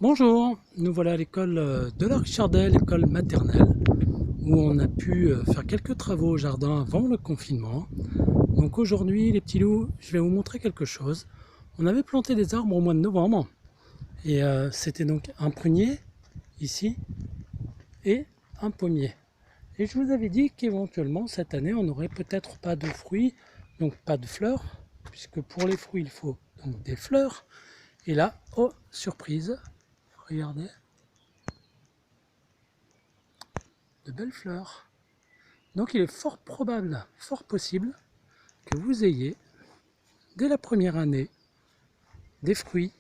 Bonjour, nous voilà à l'école de la Richardelle, école maternelle, où on a pu faire quelques travaux au jardin avant le confinement. Donc aujourd'hui, les petits loups, je vais vous montrer quelque chose. On avait planté des arbres au mois de novembre, et c'était donc un prunier, ici, et un pommier. Et je vous avais dit qu'éventuellement, cette année, on n'aurait peut-être pas de fruits, donc pas de fleurs, puisque pour les fruits, il faut donc des fleurs. Et là, oh, surprise, regardez, de belles fleurs. Donc il est fort probable, fort possible que vous ayez, dès la première année, des fruits.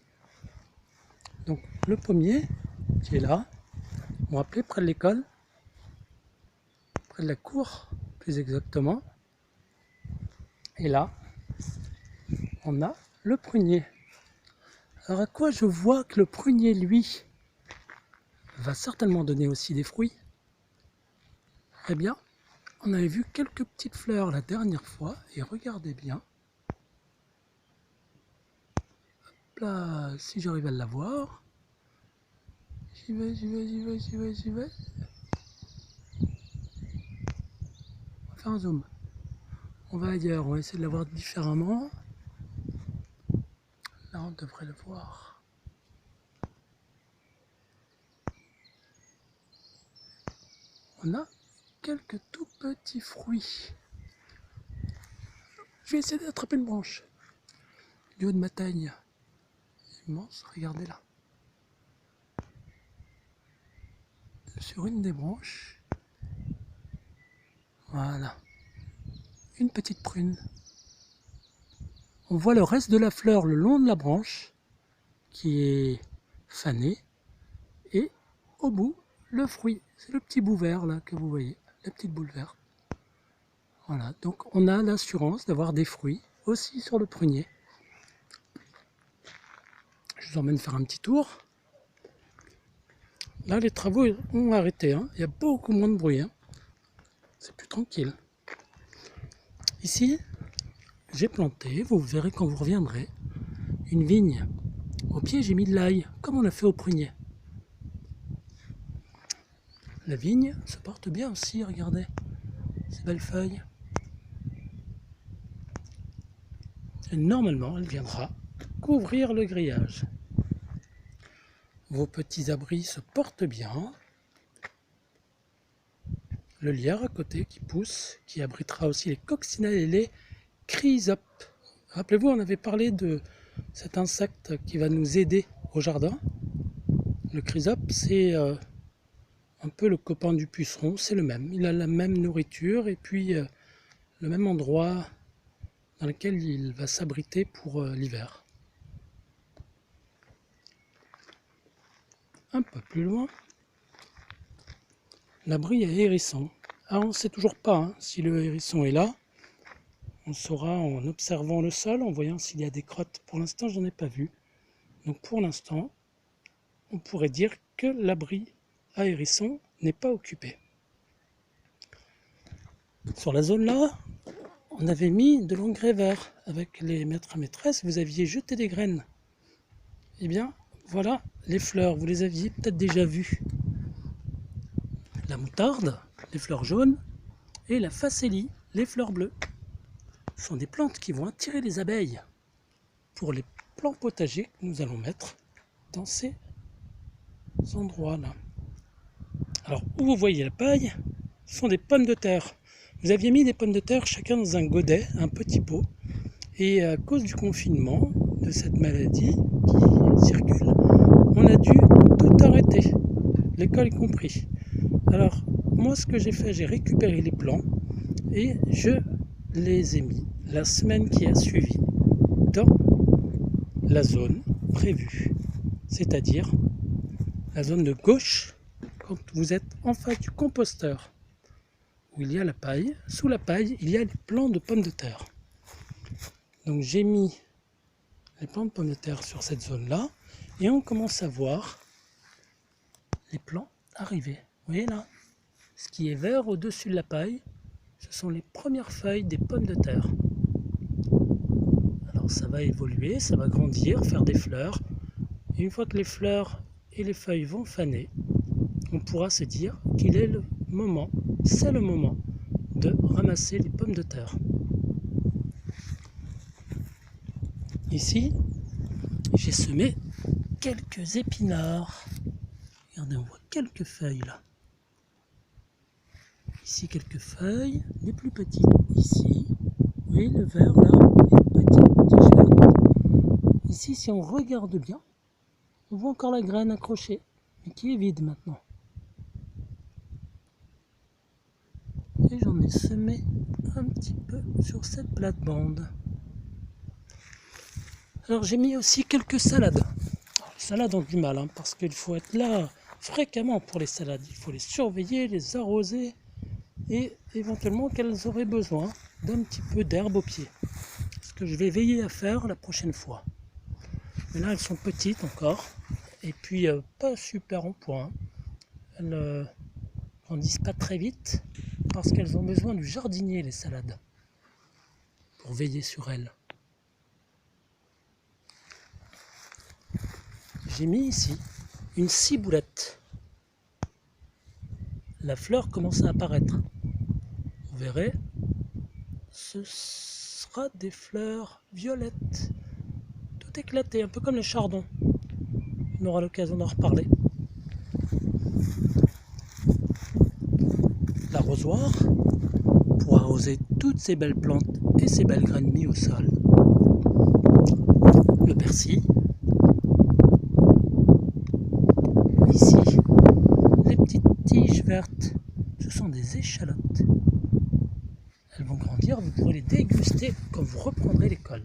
Donc le pommier, qui est là, vous vous rappelez, près de l'école, près de la cour, plus exactement. Et là, on a le prunier. Alors à quoi je vois que le prunier, lui, va certainement donner aussi des fruits? Eh bien, on avait vu quelques petites fleurs la dernière fois, et regardez bien. Là, si j'arrive à la voir, j'y vais. On va faire un zoom. On va ailleurs, on va essayer de la voir différemment. Là, on devrait le voir. On a quelques tout petits fruits. Je vais essayer d'attraper une branche. Du haut de ma taille. Immense, regardez là. Sur une des branches. Voilà. Une petite prune. On voit le reste de la fleur le long de la branche, qui est fanée. Et au bout, le fruit. C'est le petit bout vert là que vous voyez. La petite boule verte. Voilà, donc on a l'assurance d'avoir des fruits aussi sur le prunier. Je vous emmène faire un petit tour. Là, les travaux ont arrêté, hein. Il y a beaucoup moins de bruit, hein. C'est plus tranquille. Ici, j'ai planté, vous verrez quand vous reviendrez, une vigne. Au pied, j'ai mis de l'ail, comme on a fait au prunier. La vigne se porte bien aussi, regardez, ces belles feuilles. Et normalement, elle viendra couvrir le grillage. Vos petits abris se portent bien. Le lierre à côté qui pousse, qui abritera aussi les coccinelles et les chrysopes. Rappelez-vous, on avait parlé de cet insecte qui va nous aider au jardin. Le chrysope, c'est un peu le copain du puceron, c'est le même. Il a la même nourriture et puis le même endroit dans lequel il va s'abriter pour l'hiver. Un peu plus loin, l'abri à hérisson. Alors on ne sait toujours pas hein, si le hérisson est là. On saura en observant le sol, en voyant s'il y a des crottes. Pour l'instant, je n'en ai pas vu. Donc pour l'instant, on pourrait dire que l'abri à hérisson n'est pas occupé. Sur la zone là, on avait mis de l'engrais vert avec les maîtres et maîtresses. Vous aviez jeté des graines. Eh bien, voilà les fleurs. Vous les aviez peut-être déjà vues. La moutarde, les fleurs jaunes, et la facélie, les fleurs bleues. Ce sont des plantes qui vont attirer les abeilles pour les plants potagers que nous allons mettre dans ces endroits-là. Alors, où vous voyez la paille, ce sont des pommes de terre. Vous aviez mis des pommes de terre chacun dans un godet, un petit pot. Et à cause du confinement, de cette maladie qui circule, on a dû tout arrêter, l'école compris. Alors, moi ce que j'ai fait, j'ai récupéré les plants et je les ai mis la semaine qui a suivi dans la zone prévue, c'est-à-dire la zone de gauche quand vous êtes en face du composteur où il y a la paille. Sous la paille, il y a les plants de pommes de terre. Donc j'ai mis les plants de pommes de terre sur cette zone-là et on commence à voir les plants arriver. Vous voyez là, ce qui est vert au-dessus de la paille, ce sont les premières feuilles des pommes de terre. Alors ça va évoluer, ça va grandir, faire des fleurs. Et une fois que les fleurs et les feuilles vont faner, on pourra se dire qu'il est le moment, c'est le moment de ramasser les pommes de terre. Ici, j'ai semé quelques épinards. Regardez, on voit quelques feuilles là. Ici, quelques feuilles, les plus petites. Ici, vous voyez le vert là, les petites tiges vertes. Ici, si on regarde bien, on voit encore la graine accrochée, mais qui est vide maintenant. Et j'en ai semé un petit peu sur cette plate-bande. Alors j'ai mis aussi quelques salades. Alors, les salades ont du mal, hein, parce qu'il faut être là fréquemment pour les salades. Il faut les surveiller, les arroser, et éventuellement qu'elles auraient besoin d'un petit peu d'herbe au pied. Ce que je vais veiller à faire la prochaine fois. Mais là elles sont petites encore, et puis pas super en point. Elles grandissent pas très vite, parce qu'elles ont besoin du jardinier, les salades, pour veiller sur elles. J'ai mis ici une ciboulette. La fleur commence à apparaître. Vous verrez, ce sera des fleurs violettes, tout éclatées, un peu comme les chardons. On aura l'occasion d'en reparler. L'arrosoir pour arroser toutes ces belles plantes et ces belles graines mises au sol. Le persil. Ici, les petites tiges vertes, ce sont des échalotes. Elles vont grandir, vous pourrez les déguster quand vous reprendrez l'école.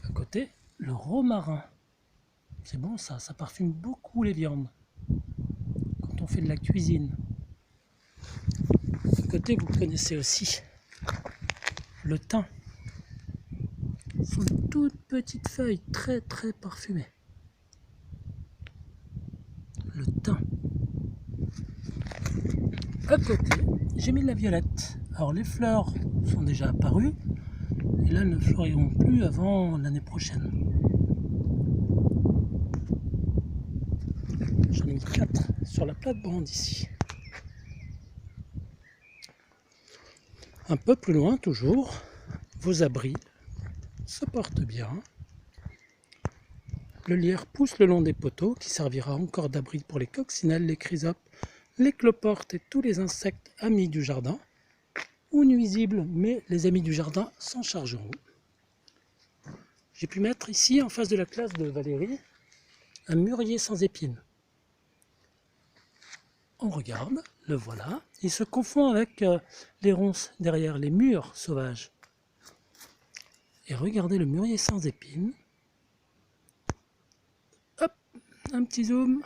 À côté, le romarin. C'est bon ça, ça parfume beaucoup les viandes quand on fait de la cuisine. À côté, vous connaissez aussi le thym. Ce sont de toutes petites feuilles très très parfumées. Le thym. À côté, j'ai mis de la violette. Alors les fleurs sont déjà apparues et là elles ne fleuriront plus avant l'année prochaine. J'en ai mis 4 sur la plate-bande ici. Un peu plus loin toujours, vos abris se portent bien. Le lierre pousse le long des poteaux qui servira encore d'abri pour les coccinelles, les chrysopes, les cloportes et tous les insectes amis du jardin, ou nuisibles, mais les amis du jardin s'en chargeront. J'ai pu mettre ici, en face de la classe de Valérie, un mûrier sans épines. On regarde, le voilà, il se confond avec les ronces derrière, les mûres sauvages. Et regardez le mûrier sans épines. Hop, un petit zoom.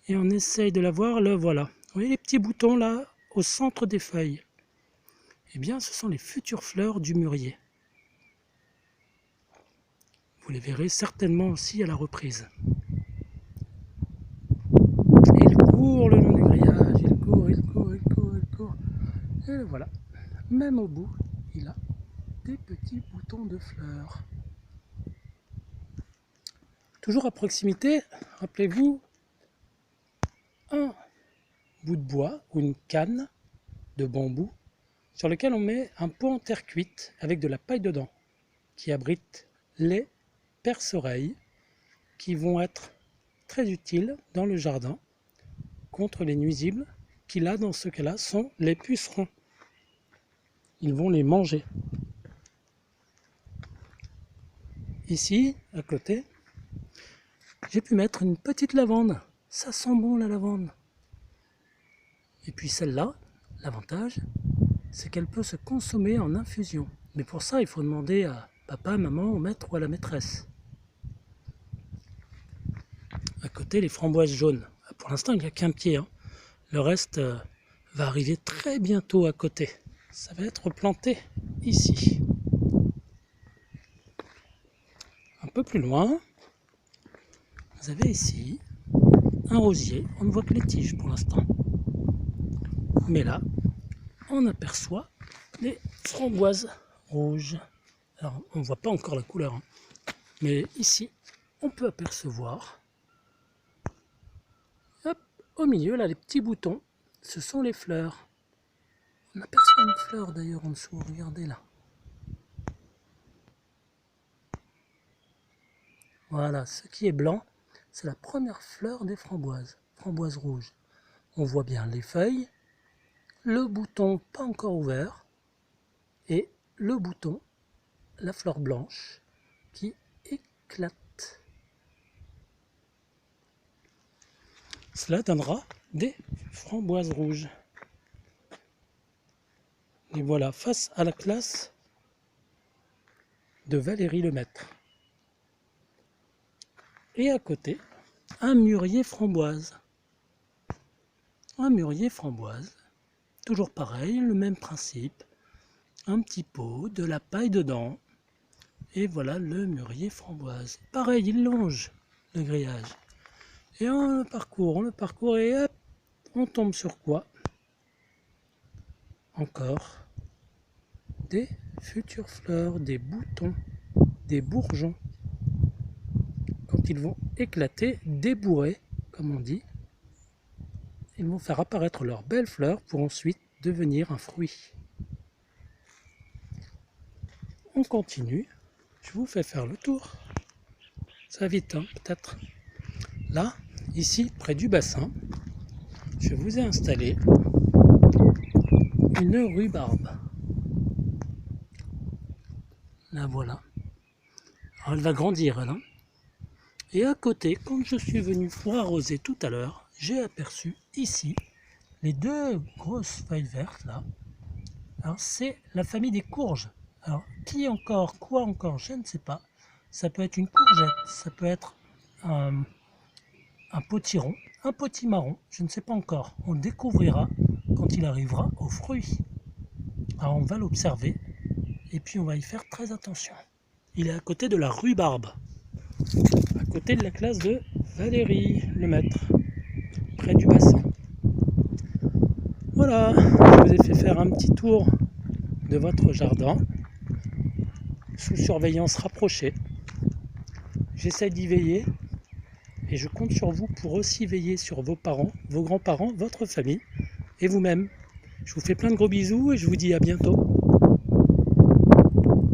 Et on essaye de la voir, le voilà. Vous voyez les petits boutons là, au centre des feuilles? Eh bien, ce sont les futures fleurs du mûrier. Vous les verrez certainement aussi à la reprise. Et il court le long du grillage, il court, il court, il court, il court. Et le voilà. Même au bout, il a des petits boutons de fleurs. Toujours à proximité, rappelez-vous, un bout de bois ou une canne de bambou sur lequel on met un pot en terre cuite avec de la paille dedans qui abrite les perce-oreilles qui vont être très utiles dans le jardin contre les nuisibles qui là dans ce cas-là sont les pucerons. Ils vont les manger. Ici, à côté, j'ai pu mettre une petite lavande. Ça sent bon la lavande. Et puis celle-là, l'avantage, c'est qu'elle peut se consommer en infusion. Mais pour ça, il faut demander à papa, maman, au maître ou à la maîtresse. À côté, les framboises jaunes. Pour l'instant, il n'y a qu'un pied. Hein. Le reste va arriver très bientôt à côté. Ça va être planté ici. Un peu plus loin, vous avez ici un rosier. On ne voit que les tiges pour l'instant. Mais là, on aperçoit les framboises rouges. Alors, on ne voit pas encore la couleur, hein, Mais ici, on peut apercevoir, hop, au milieu, là, les petits boutons, ce sont les fleurs. On aperçoit une fleur d'ailleurs en dessous, regardez là. Voilà, ce qui est blanc, c'est la première fleur des framboises, framboises rouges. On voit bien les feuilles, le bouton pas encore ouvert, et le bouton, la fleur blanche, qui éclate. Cela donnera des framboises rouges. Et voilà, face à la classe de Valérie Lemaître. Et à côté, un mûrier framboise. Un mûrier framboise, toujours pareil, le même principe. Un petit pot, de la paille dedans. Et voilà le mûrier framboise. Pareil, il longe le grillage. Et on le parcourt et hop, on tombe sur quoi? Encore des futures fleurs, des boutons, des bourgeons. Quand ils vont éclater, débourrer, comme on dit, ils vont faire apparaître leurs belles fleurs pour ensuite devenir un fruit. On continue, je vous fais faire le tour. Ça va vite, hein, peut-être. Là, ici, près du bassin, je vous ai installé une rhubarbe. La voilà. Alors, elle va grandir, elle. Hein. Et à côté, quand je suis venu pour arroser tout à l'heure, j'ai aperçu ici les deux grosses feuilles vertes là. Alors c'est la famille des courges. Alors qui encore, quoi encore, je ne sais pas. Ça peut être une courgette, ça peut être un potiron, un potimarron, je ne sais pas encore. On le découvrira quand il arrivera aux fruits. Alors on va l'observer et puis on va y faire très attention. Il est à côté de la rhubarbe, à côté de la classe de Valérie Lemaître, près du bassin. Voilà, je vous ai fait faire un petit tour de votre jardin, sous surveillance rapprochée. J'essaie d'y veiller et je compte sur vous pour aussi veiller sur vos parents, vos grands-parents, votre famille et vous-même. Je vous fais plein de gros bisous et je vous dis à bientôt.